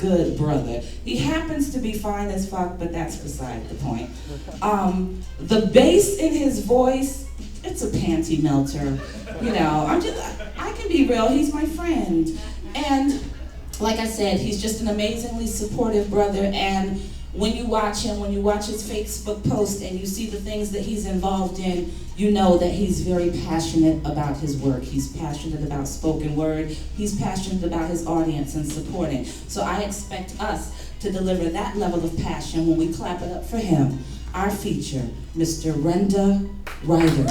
good brother. He happens to be fine as fuck, but that's beside the point. The bass in his voice, it's a panty melter. You know, I can be real, he's my friend. And like I said, he's just an amazingly supportive brother, and when you watch him, when you watch his Facebook post and you see the things that he's involved in, you know that he's very passionate about his work. He's passionate about spoken word. He's passionate about his audience and supporting. So I expect us to deliver that level of passion when we clap it up for him. Our feature, Mr. Renda Ryder.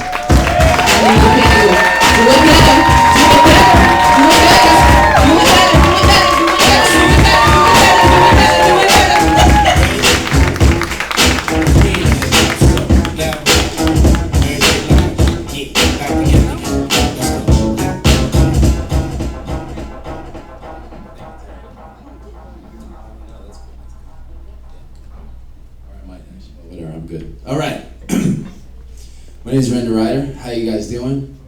I'm good. All right. My name is Renda Ryder. How you guys doing?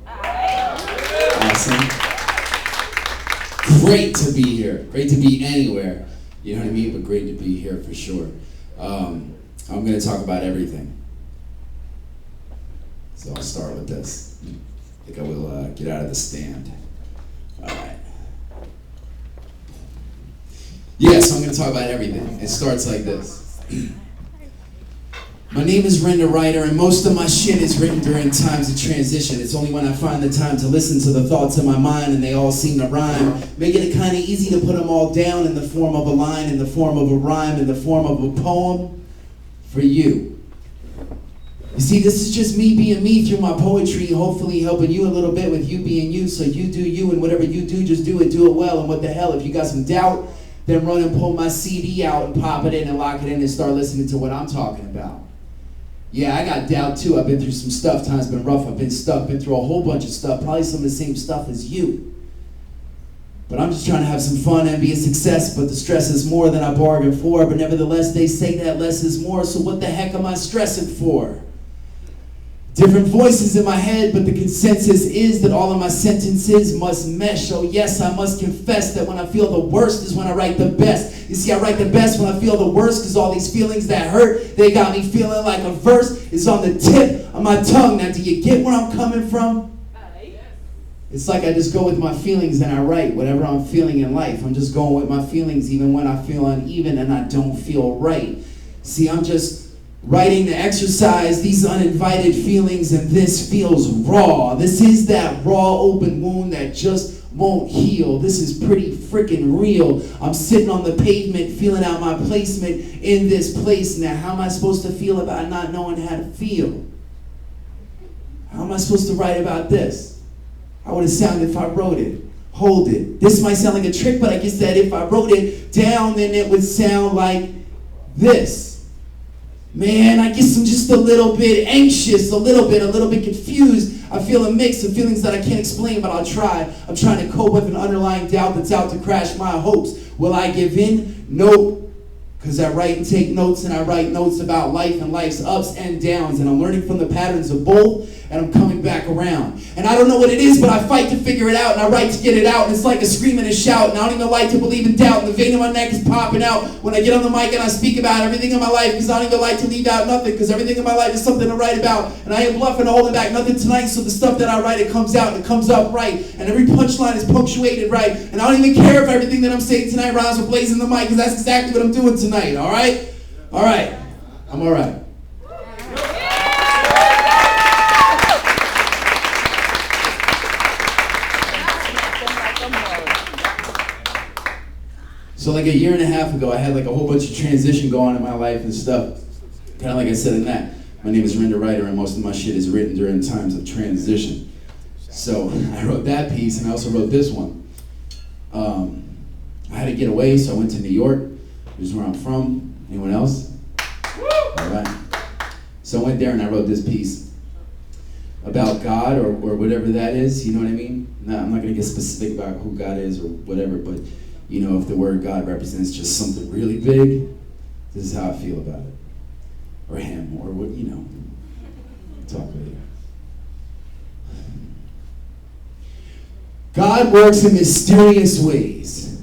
Awesome. Great to be here. Great to be anywhere. You know what I mean? But great to be here for sure. I'm going to talk about everything. So I'll start with this. I think I will get out of the stand. All right. Yes, I'm going to talk about everything. It starts like this. My name is Renda Ryder, and most of my shit is written during times of transition. It's only when I find the time to listen to the thoughts in my mind and they all seem to rhyme, making it kind of easy to put them all down in the form of a line, in the form of a rhyme, in the form of a poem for you. You see, this is just me being me through my poetry, hopefully helping you a little bit with you being you, so you do you, and whatever you do, just do it well, and what the hell, if you got some doubt, then run and pull my CD out and pop it in and lock it in and start listening to what I'm talking about. Yeah, I got doubt too. I've been through some stuff. Time's been rough. I've been stuck. Been through a whole bunch of stuff. Probably some of the same stuff as you. But I'm just trying to have some fun and be a success. But the stress is more than I bargained for. But nevertheless, they say that less is more. So what the heck am I stressing for? Different voices in my head, but the consensus is that all of my sentences must mesh. So yes, I must confess that when I feel the worst is when I write the best. You see, I write the best when I feel the worst, because all these feelings that hurt, they got me feeling like a verse is on the tip of my tongue. Now, do you get where I'm coming from? It's like I just go with my feelings and I write whatever I'm feeling in life. I'm just going with my feelings even when I feel uneven and I don't feel right. See, I'm just writing to exercise these uninvited feelings, and this feels raw. This is that raw open wound that just won't heal. This is pretty freaking real. I'm sitting on the pavement feeling out my placement in this place. Now, how am I supposed to feel about not knowing how to feel? How am I supposed to write about this? How would it sound if I wrote it? Hold it. This might sound like a trick, but I guess that if I wrote it down, then it would sound like this. Man, I guess I'm just a little bit anxious, a little bit confused. I feel a mix of feelings that I can't explain, but I'll try. I'm trying to cope with an underlying doubt that's out to crash my hopes. Will I give in? Nope. Because I write and take notes, and I write notes about life and life's ups and downs, and I'm learning from the patterns of both, and I'm coming back around. And I don't know what it is, but I fight to figure it out, and I write to get it out, and it's like a scream and a shout, and I don't even like to believe in doubt, and the vein in my neck is popping out when I get on the mic and I speak about everything in my life, because I don't even like to leave out nothing, because everything in my life is something to write about, and I ain't bluffing or holding back nothing tonight, so the stuff that I write, it comes out, and it comes up right, and every punchline is punctuated right, and I don't even care if everything that I'm saying tonight rhymes with blazing the mic, because that's exactly what I'm doing tonight, all right? All right. I'm all right. So like a year and a half ago, I had like a whole bunch of transition going on in my life and stuff. Kind of like I said in that. My name is Renda Ryder, and most of my shit is written during times of transition. So I wrote that piece, and I also wrote this one. I had to get away, so I went to New York, which is where I'm from. Anyone else? All right. So I went there and I wrote this piece about God or whatever that is, you know what I mean? Now, I'm not going to get specific about who God is or whatever, but you know, if the word God represents just something really big, this is how I feel about it. Or him, or what, you know. Talk later. God works in mysterious ways.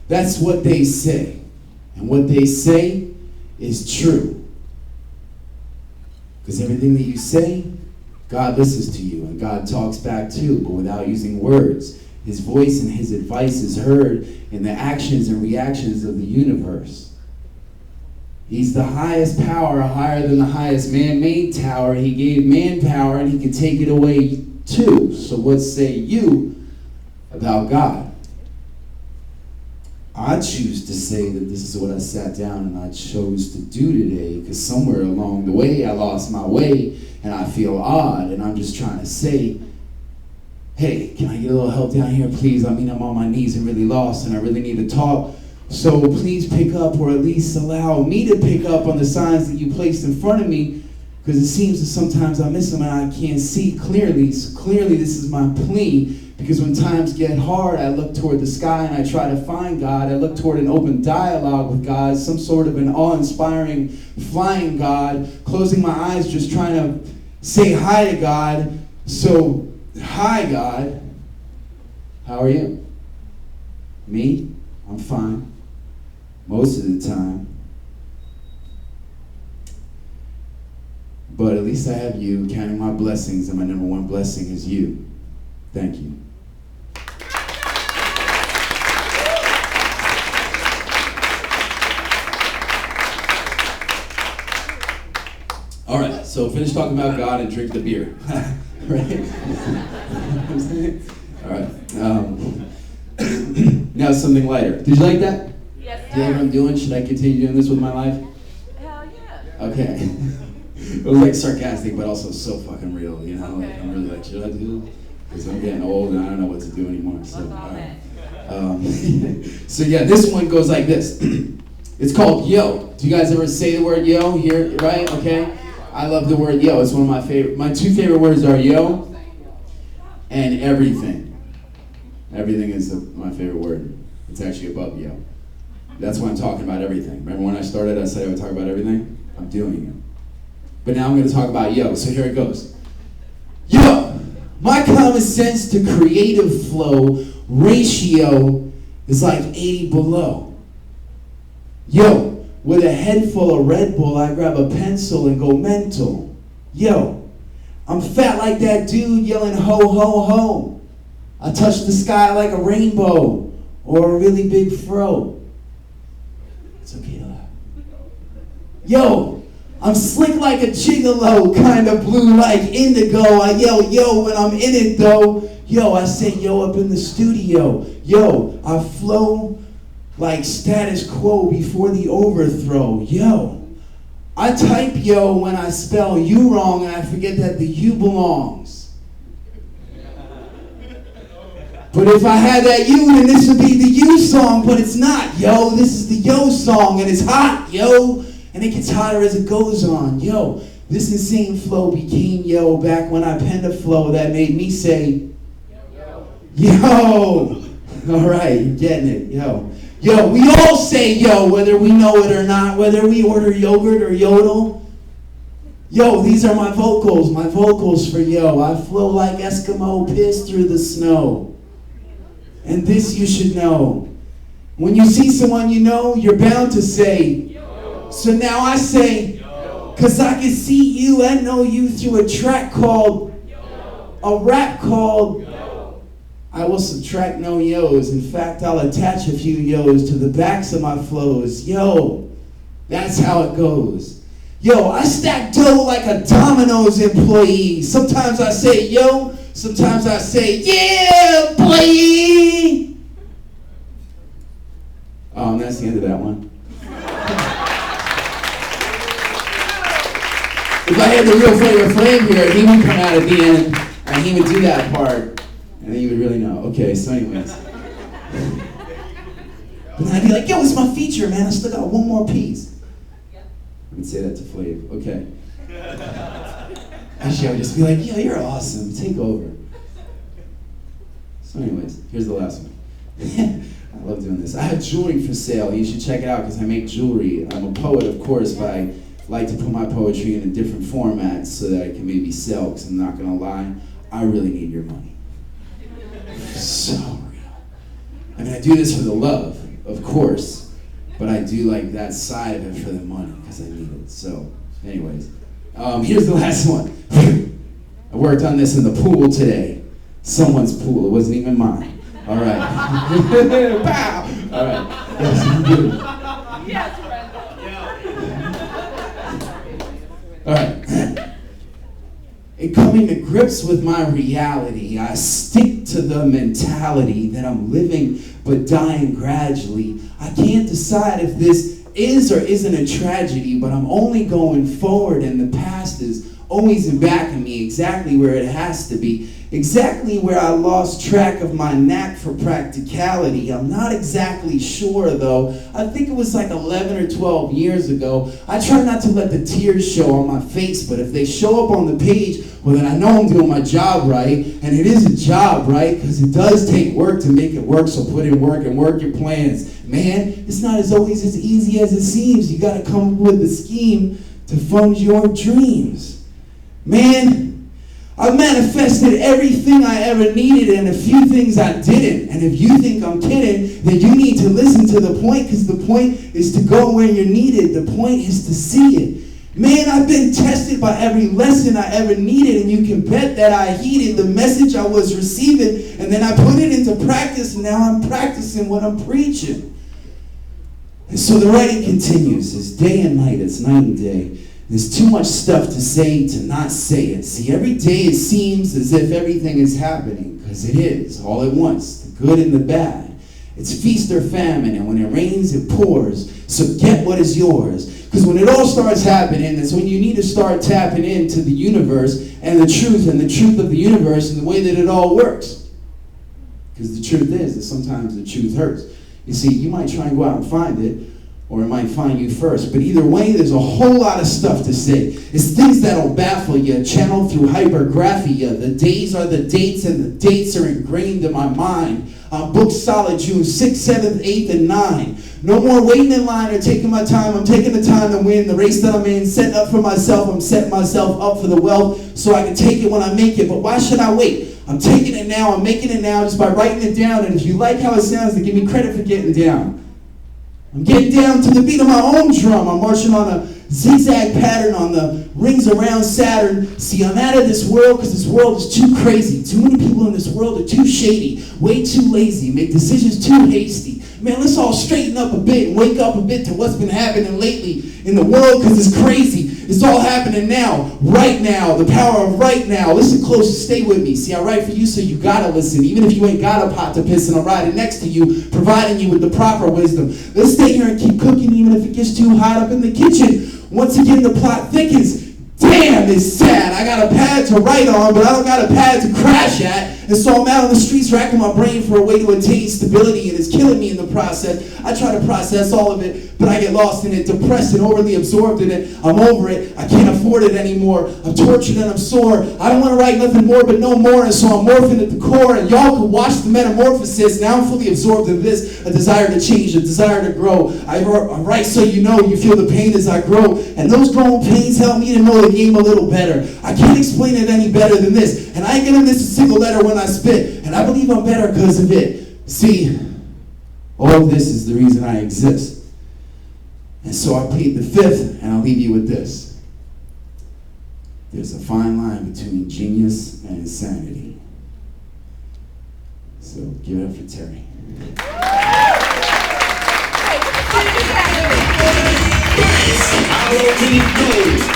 That's what they say. And what they say is true. Because everything that you say, God listens to you and God talks back too, but without using words. His voice and his advice is heard in the actions and reactions of the universe. He's the highest power, higher than the highest man-made tower. He gave man power and he can take it away too. So what say you about God? I choose to say that this is what I sat down and I chose to do today, because somewhere along the way I lost my way and I feel odd, and I'm just trying to say, hey, can I get a little help down here, please? I mean, I'm on my knees and really lost and I really need to talk. So please pick up, or at least allow me to pick up on the signs that you placed in front of me, because it seems that sometimes I miss them and I can't see clearly. So clearly this is my plea. Because when times get hard, I look toward the sky and I try to find God. I look toward an open dialogue with God, some sort of an awe-inspiring flying God, closing my eyes just trying to say hi to God. So, hi God, how are you? Me? I'm fine. Most of the time. But at least I have you, counting my blessings, and my number one blessing is you. Thank you. All right, so finish talking about God and drink the beer. Right? All right. Now something lighter. Did you like that? Yes, Do you like what I'm doing? Should I continue doing this with my life? Hell yeah. Okay. It was like sarcastic, but also so fucking real, you know? Okay. Like, I'm really like, should I do this? Because I'm getting old and I don't know what to do anymore. So, all right. So yeah, this one goes like this. It's called yo. Do you guys ever say the word yo here, right? Okay. I love the word yo. It's one of my favorite. My two favorite words are yo and everything. Everything is my favorite word. It's actually above yo. That's why I'm talking about everything. Remember when I started, I said I would talk about everything? I'm doing it. But now I'm going to talk about yo. So here it goes. Yo, my common sense to creative flow ratio is like 80 below. Yo, with a head full of Red Bull, I grab a pencil and go mental. Yo, I'm fat like that dude yelling ho, ho, ho. I touch the sky like a rainbow or a really big fro. It's okay to laugh. Yo, I'm slick like a gigolo, kind of blue like indigo. I yell yo when I'm in it though. Yo, I say yo up in the studio. Yo, I flow like status quo before the overthrow. Yo, I type yo when I spell you wrong and I forget that the you belongs. But if I had that you, then this would be the you song, but it's not. Yo, this is the yo song and it's hot, yo. And it gets hotter as it goes on. Yo, this insane flow became yo back when I penned a flow that made me say, yo. All right, you're getting it, yo. Yo, we all say yo, whether we know it or not, whether we order yogurt or yodel. Yo, these are my vocals for yo. I flow like Eskimo piss through the snow. And this you should know. When you see someone you know, you're bound to say, yo. So now I say, yo. Cause I can see you and know you through a track called, yo. A rap called, yo. I will subtract no yos. In fact, I'll attach a few yos to the backs of my flows. Yo, that's how it goes. Yo, I stack dough like a Domino's employee. Sometimes I say yo, sometimes I say yeah, boy. That's the end of that one. If I had the real Flavor Flav here, he would come out at the end and he would do that part. And then you would really know. Okay, so anyways. But then I'd be like, yo, it's my feature, man. I still got one more piece. I would say that to Flav. Okay. Actually, I would just be like, yo, you're awesome. Take over. So anyways, here's the last one. I love doing this. I have jewelry for sale. You should check it out because I make jewelry. I'm a poet, of course, but I like to put my poetry in a different format so that I can maybe sell, because I'm not going to lie, I really need your money. So real. I mean, I do this for the love. of course, but I do like that side of it for the money, because I need it. So, anyways, here's the last one. I worked on this in the pool today. Someone's pool, it wasn't even mine. All right. Pow! All right. Yes, Renda. All right. In coming to grips with my reality, I stick to the mentality that I'm living but dying gradually. I can't decide if this is or isn't a tragedy, but I'm only going forward, and the past is always in back of me, exactly where it has to be, exactly where I lost track of my knack for practicality. I'm not exactly sure though. I think it was like 11 or 12 years ago. I try not to let the tears show on my face, but if they show up on the page, well then I know I'm doing my job right, and it is a job, right? Because it does take work to make it work, so put in work and work your plans. Man, it's not always as easy as it seems. You gotta come up with a scheme to fund your dreams. Man, I've manifested everything I ever needed and a few things I didn't. And if you think I'm kidding, then you need to listen to the point, because the point is to go where you're needed. The point is to see it. Man, I've been tested by every lesson I ever needed, and you can bet that I heeded the message I was receiving, and then I put it into practice, and now I'm practicing what I'm preaching. And so the writing continues. It's day and night, it's night and day. There's too much stuff to say to not say it. See, every day it seems as if everything is happening, because it is, all at once, the good and the bad. It's feast or famine, and when it rains, it pours. So get what is yours. Because when it all starts happening, that's when you need to start tapping into the universe and the truth of the universe and the way that it all works. Because the truth is that sometimes the truth hurts. You see, you might try and go out and find it, or it might find you first. But either way, there's a whole lot of stuff to say. It's things that'll baffle you, channeled through hypergraphia. The days are the dates, and the dates are ingrained in my mind. I'm booked solid June 6th, 7th, 8th, and 9th. No more waiting in line or taking my time. I'm taking the time to win the race that I'm in, setting up for myself. I'm setting myself up for the wealth so I can take it when I make it. But why should I wait? I'm taking it now. I'm making it now just by writing it down. And if you like how it sounds, then give me credit for getting down. I'm getting down to the beat of my own drum. I'm marching on a zigzag pattern on the rings around Saturn. See, I'm out of this world because this world is too crazy. Too many people in this world are too shady, way too lazy, make decisions too hasty. Man, let's all straighten up a bit and wake up a bit to what's been happening lately in the world, because it's crazy. It's all happening now, right now, the power of right now. Listen close, stay with me. See, I write for you, so you gotta listen. Even if you ain't got a pot to piss, and I'm riding next to you, providing you with the proper wisdom. Let's stay here and keep cooking, even if it gets too hot up in the kitchen. Once again, the plot thickens. Damn, it's sad. I got a pad to write on, but I don't got a pad to crash at. And so I'm out on the streets racking my brain for a way to attain stability, and it's killing me in the process. I try to process all of it, but I get lost in it, depressed and overly absorbed in it. I'm over it. I can't afford it anymore. I'm tortured and I'm sore. I don't want to write nothing more but no more, and so I'm morphing at the core, and y'all can watch the metamorphosis. Now I'm fully absorbed in this, a desire to change, a desire to grow. I write so you know, you feel the pain as I grow, and those growing pains help me to know the game a little better. I can't explain it any better than this, and I ain't gonna miss a single letter when I spit, and I believe I'm better because of it. See, all of this is the reason I exist. And so I plead the fifth, and I'll leave you with this. There's a fine line between genius and insanity. So give it up for Terry. Hey, what the fuck is that?